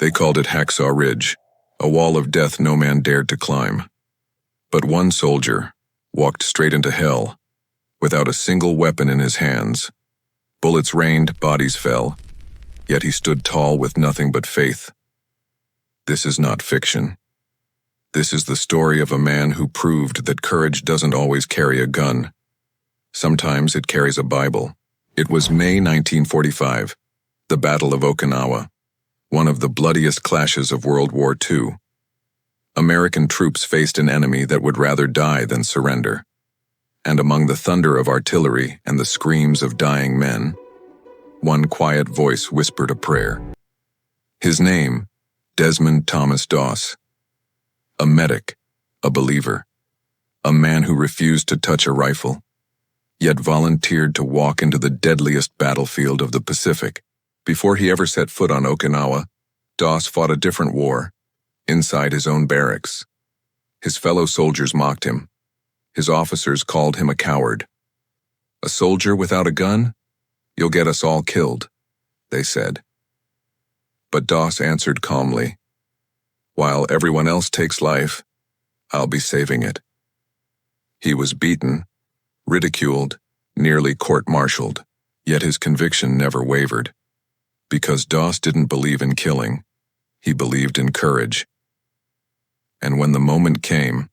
They called it Hacksaw Ridge, a wall of death no man dared to climb. But one soldier walked straight into hell, without a single weapon in his hands. Bullets rained, bodies fell, yet he stood tall with nothing but faith. This is not fiction. This is the story of a man who proved that courage doesn't always carry a gun. Sometimes it carries a Bible. It was May 1945, the Battle of Okinawa, one of the bloodiest clashes of World War II. American troops faced an enemy that would rather die than surrender. And among the thunder of artillery and the screams of dying men, one quiet voice whispered a prayer. His name, Desmond Thomas Doss. A medic, a believer, a man who refused to touch a rifle, yet volunteered to walk into the deadliest battlefield of the Pacific. Before he ever set foot on Okinawa, Doss fought a different war, inside his own barracks. His fellow soldiers mocked him. His officers called him a coward. "A soldier without a gun? You'll get us all killed," they said. But Doss answered calmly, "While everyone else takes life, I'll be saving it." He was beaten, ridiculed, nearly court-martialed, yet his conviction never wavered. Because Doss didn't believe in killing, he believed in courage. And when the moment came,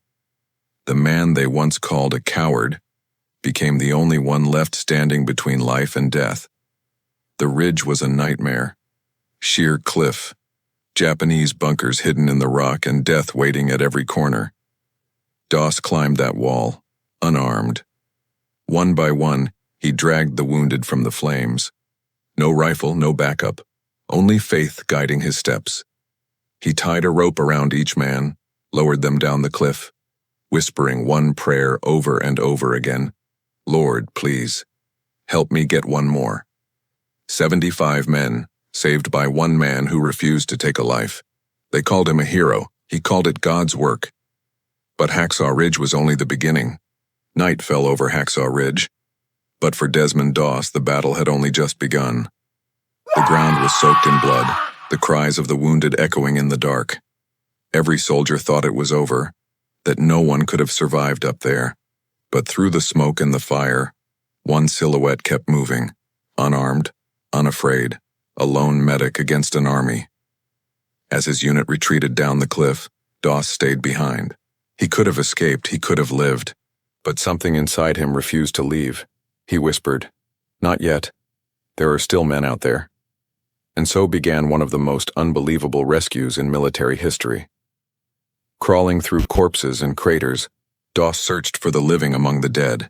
the man they once called a coward became the only one left standing between life and death. The ridge was a nightmare. Sheer cliff, Japanese bunkers hidden in the rock, and death waiting at every corner. Doss climbed that wall, unarmed. One by one, he dragged the wounded from the flames. No rifle, no backup, only faith guiding his steps. He tied a rope around each man, lowered them down the cliff, whispering one prayer over and over again. "Lord, please, help me get one more." 75 men, saved by one man who refused to take a life. They called him a hero. He called it God's work. But Hacksaw Ridge was only the beginning. Night fell over Hacksaw Ridge. But for Desmond Doss, the battle had only just begun. The ground was soaked in blood, the cries of the wounded echoing in the dark. Every soldier thought it was over, that no one could have survived up there. But through the smoke and the fire, one silhouette kept moving, unarmed, unafraid, a lone medic against an army. As his unit retreated down the cliff, Doss stayed behind. He could have escaped, he could have lived, but something inside him refused to leave. He whispered, "Not yet. There are still men out there." And so began one of the most unbelievable rescues in military history. Crawling through corpses and craters, Doss searched for the living among the dead.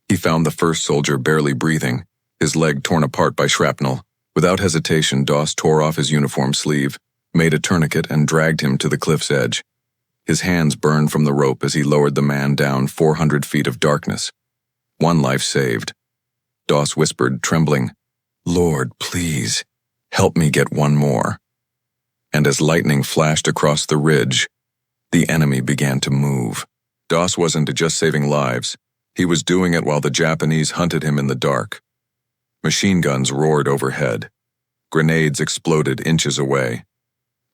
He found the first soldier barely breathing, his leg torn apart by shrapnel. Without hesitation, Doss tore off his uniform sleeve, made a tourniquet, and dragged him to the cliff's edge. His hands burned from the rope as he lowered the man down 400 feet of darkness. One life saved. Doss whispered, trembling, "Lord, please, help me get one more." And as lightning flashed across the ridge, the enemy began to move. Doss wasn't just saving lives. He was doing it while the Japanese hunted him in the dark. Machine guns roared overhead. Grenades exploded inches away.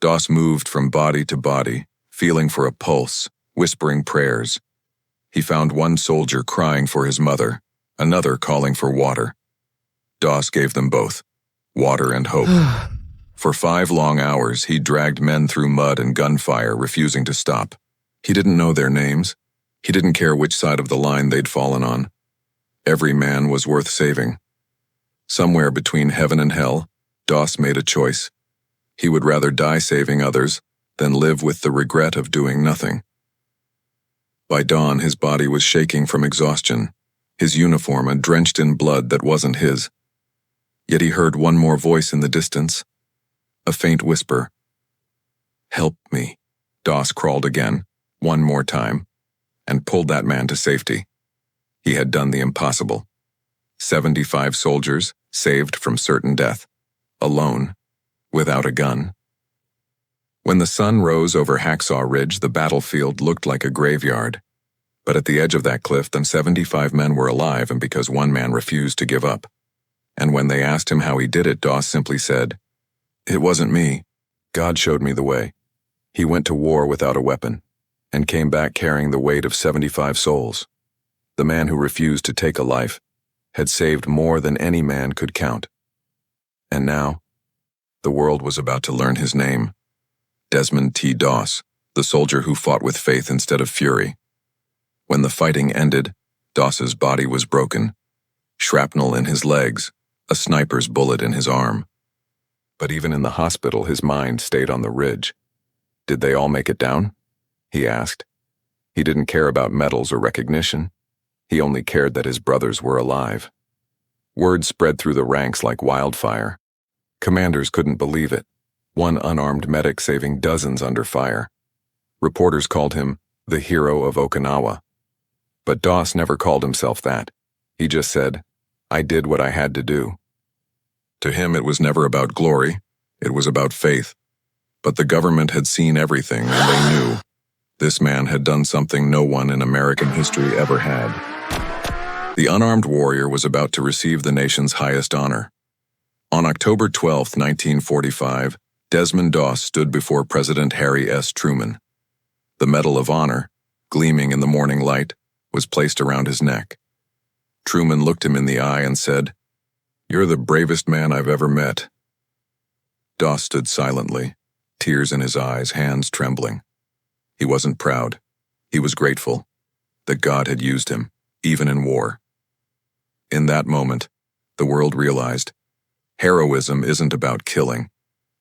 Doss moved from body to body, feeling for a pulse, whispering prayers. He found one soldier crying for his mother, another calling for water. Doss gave them both, water and hope. For 5 long hours, he dragged men through mud and gunfire, refusing to stop. He didn't know their names. He didn't care which side of the line they'd fallen on. Every man was worth saving. Somewhere between heaven and hell, Doss made a choice. He would rather die saving others than live with the regret of doing nothing. By dawn, his body was shaking from exhaustion, his uniform drenched in blood that wasn't his. Yet he heard one more voice in the distance, a faint whisper. "Help me." Doss crawled again, one more time, and pulled that man to safety. He had done the impossible. 75 soldiers saved from certain death, alone, without a gun. When the sun rose over Hacksaw Ridge, the battlefield looked like a graveyard. But at the edge of that cliff, the 75 men were alive, and because one man refused to give up. And when they asked him how he did it, Doss simply said, "It wasn't me. God showed me the way. He went to war without a weapon, and came back carrying the weight of 75 souls. The man who refused to take a life had saved more than any man could count. And now, the world was about to learn his name. Desmond T. Doss, the soldier who fought with faith instead of fury. When the fighting ended, Doss's body was broken, shrapnel in his legs, a sniper's bullet in his arm. But even in the hospital, his mind stayed on the ridge. Did they all make it down? He asked. He didn't care about medals or recognition. He only cared that his brothers were alive. Word spread through the ranks like wildfire. Commanders couldn't believe it. One unarmed medic saving dozens under fire. Reporters called him the hero of Okinawa. But Doss never called himself that. He just said, "I did what I had to do." To him, it was never about glory. It was about faith. But the government had seen everything, and they knew this man had done something no one in American history ever had. The unarmed warrior was about to receive the nation's highest honor. On October 12, 1945, Desmond Doss stood before President Harry S. Truman. The Medal of Honor, gleaming in the morning light, was placed around his neck. Truman looked him in the eye and said, "You're the bravest man I've ever met." Doss stood silently, tears in his eyes, hands trembling. He wasn't proud. He was grateful that God had used him, even in war. In that moment, the world realized heroism isn't about killing.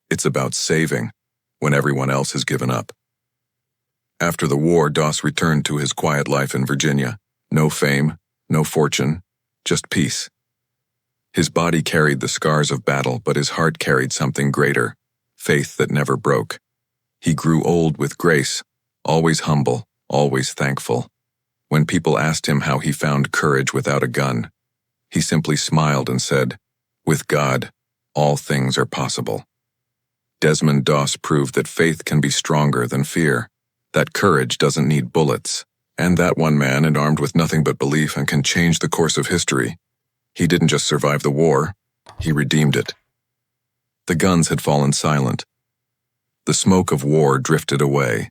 It's about saving when everyone else has given up. After the war, Doss returned to his quiet life in Virginia. No fame, no fortune, just peace. His body carried the scars of battle, but his heart carried something greater, faith that never broke. He grew old with grace, always humble, always thankful. When people asked him how he found courage without a gun, he simply smiled and said, "With God, all things are possible." Desmond Doss proved that faith can be stronger than fear, that courage doesn't need bullets, and that one man is armed with nothing but belief and can change the course of history. He didn't just survive the war, he redeemed it. The guns had fallen silent. The smoke of war drifted away.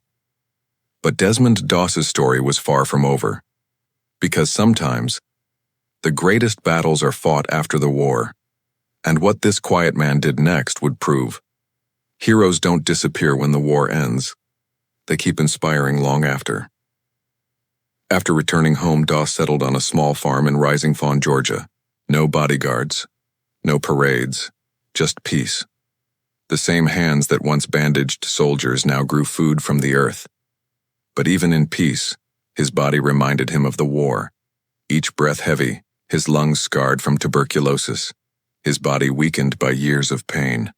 But Desmond Doss's story was far from over. Because sometimes, the greatest battles are fought after the war, and what this quiet man did next would prove. Heroes don't disappear when the war ends. They keep inspiring long after. After returning home, Doss settled on a small farm in Rising Fawn, Georgia. No bodyguards, no parades, just peace. The same hands that once bandaged soldiers now grew food from the earth. But even in peace, his body reminded him of the war. Each breath heavy, his lungs scarred from tuberculosis, his body weakened by years of pain.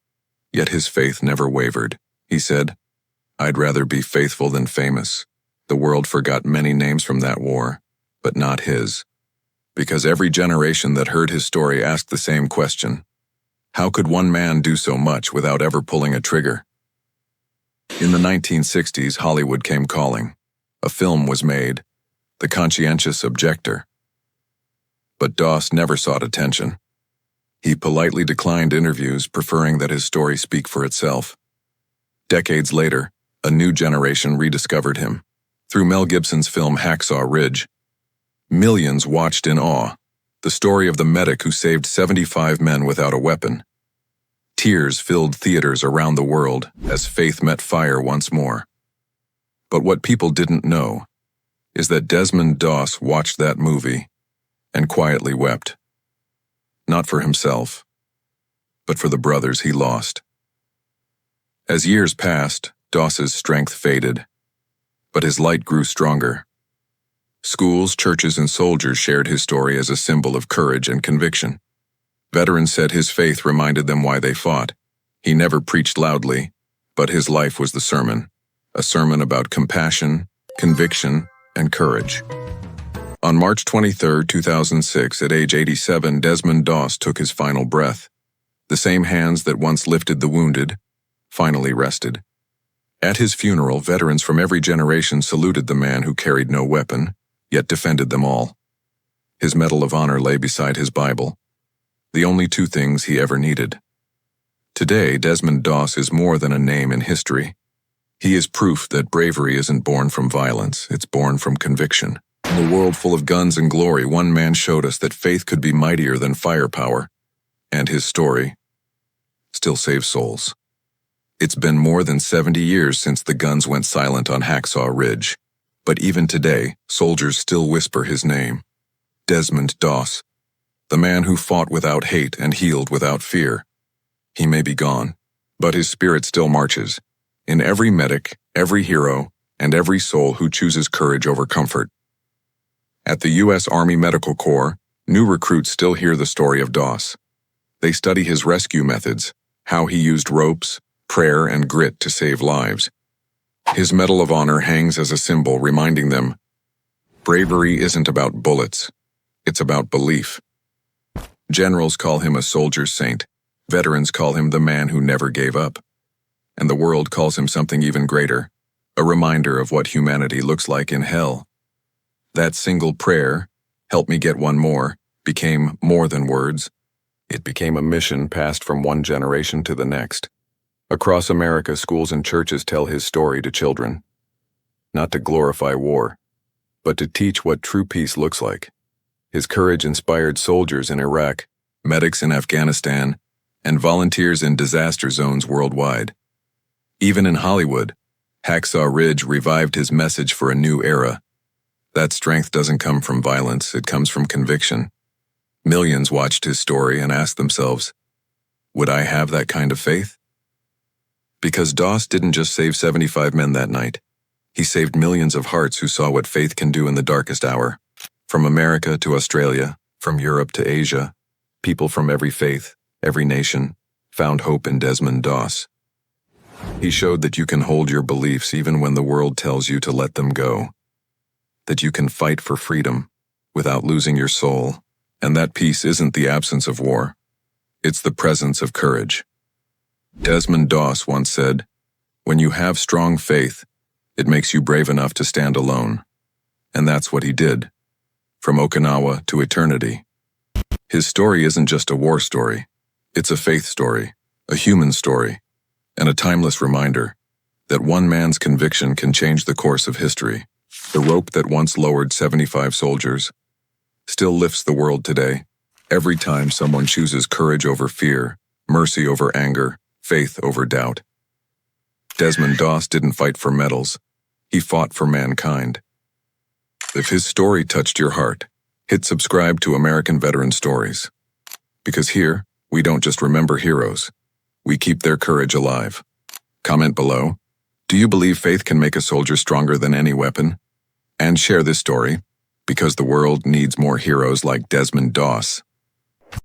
Yet his faith never wavered. He said, "I'd rather be faithful than famous." The world forgot many names from that war, but not his. Because every generation that heard his story asked the same question. How could one man do so much without ever pulling a trigger? In the 1960s, Hollywood came calling. A film was made, The Conscientious Objector. But Doss never sought attention. He politely declined interviews, preferring that his story speak for itself. Decades later, a new generation rediscovered him. Through Mel Gibson's film Hacksaw Ridge, millions watched in awe the story of the medic who saved 75 men without a weapon. Tears filled theaters around the world as faith met fire once more. But what people didn't know is that Desmond Doss watched that movie and quietly wept. Not for himself, but for the brothers he lost. As years passed, Doss's strength faded, but his light grew stronger. Schools, churches, and soldiers shared his story as a symbol of courage and conviction. Veterans said his faith reminded them why they fought. He never preached loudly, but his life was the sermon, a sermon about compassion, conviction, and courage. On March 23, 2006, at age 87, Desmond Doss took his final breath. The same hands that once lifted the wounded finally rested. At his funeral, veterans from every generation saluted the man who carried no weapon, yet defended them all. His Medal of Honor lay beside his Bible, the only two things he ever needed. Today, Desmond Doss is more than a name in history. He is proof that bravery isn't born from violence, it's born from conviction. In a world full of guns and glory, one man showed us that faith could be mightier than firepower, and his story still saves souls. It's been more than 70 years since the guns went silent on Hacksaw Ridge, but even today, soldiers still whisper his name. Desmond Doss, the man who fought without hate and healed without fear. He may be gone, but his spirit still marches, in every medic, every hero, and every soul who chooses courage over comfort. At the U.S. Army Medical Corps, new recruits still hear the story of Doss. They study his rescue methods, how he used ropes, prayer, and grit to save lives. His Medal of Honor hangs as a symbol reminding them, bravery isn't about bullets, it's about belief. Generals call him a soldier's saint, veterans call him the man who never gave up. And the world calls him something even greater, a reminder of what humanity looks like in hell. That single prayer, "Help me get one more," became more than words. It became a mission passed from one generation to the next. Across America, schools and churches tell his story to children. Not to glorify war, but to teach what true peace looks like. His courage inspired soldiers in Iraq, medics in Afghanistan, and volunteers in disaster zones worldwide. Even in Hollywood, Hacksaw Ridge revived his message for a new era. That strength doesn't come from violence, it comes from conviction. Millions watched his story and asked themselves, would I have that kind of faith? Because Doss didn't just save 75 men that night. He saved millions of hearts who saw what faith can do in the darkest hour. From America to Australia, from Europe to Asia, people from every faith, every nation, found hope in Desmond Doss. He showed that you can hold your beliefs even when the world tells you to let them go. That you can fight for freedom without losing your soul. And that peace isn't the absence of war. It's the presence of courage. Desmond Doss once said, when you have strong faith, it makes you brave enough to stand alone. And that's what he did. From Okinawa to eternity. His story isn't just a war story. It's a faith story, a human story, and a timeless reminder that one man's conviction can change the course of history. The rope that once lowered 75 soldiers still lifts the world today, every time someone chooses courage over fear, mercy over anger, faith over doubt. Desmond Doss didn't fight for medals. He fought for mankind. If his story touched your heart, hit subscribe to American Veteran Stories. Because here, we don't just remember heroes. We keep their courage alive. Comment below. Do you believe faith can make a soldier stronger than any weapon? And share this story, because the world needs more heroes like Desmond Doss.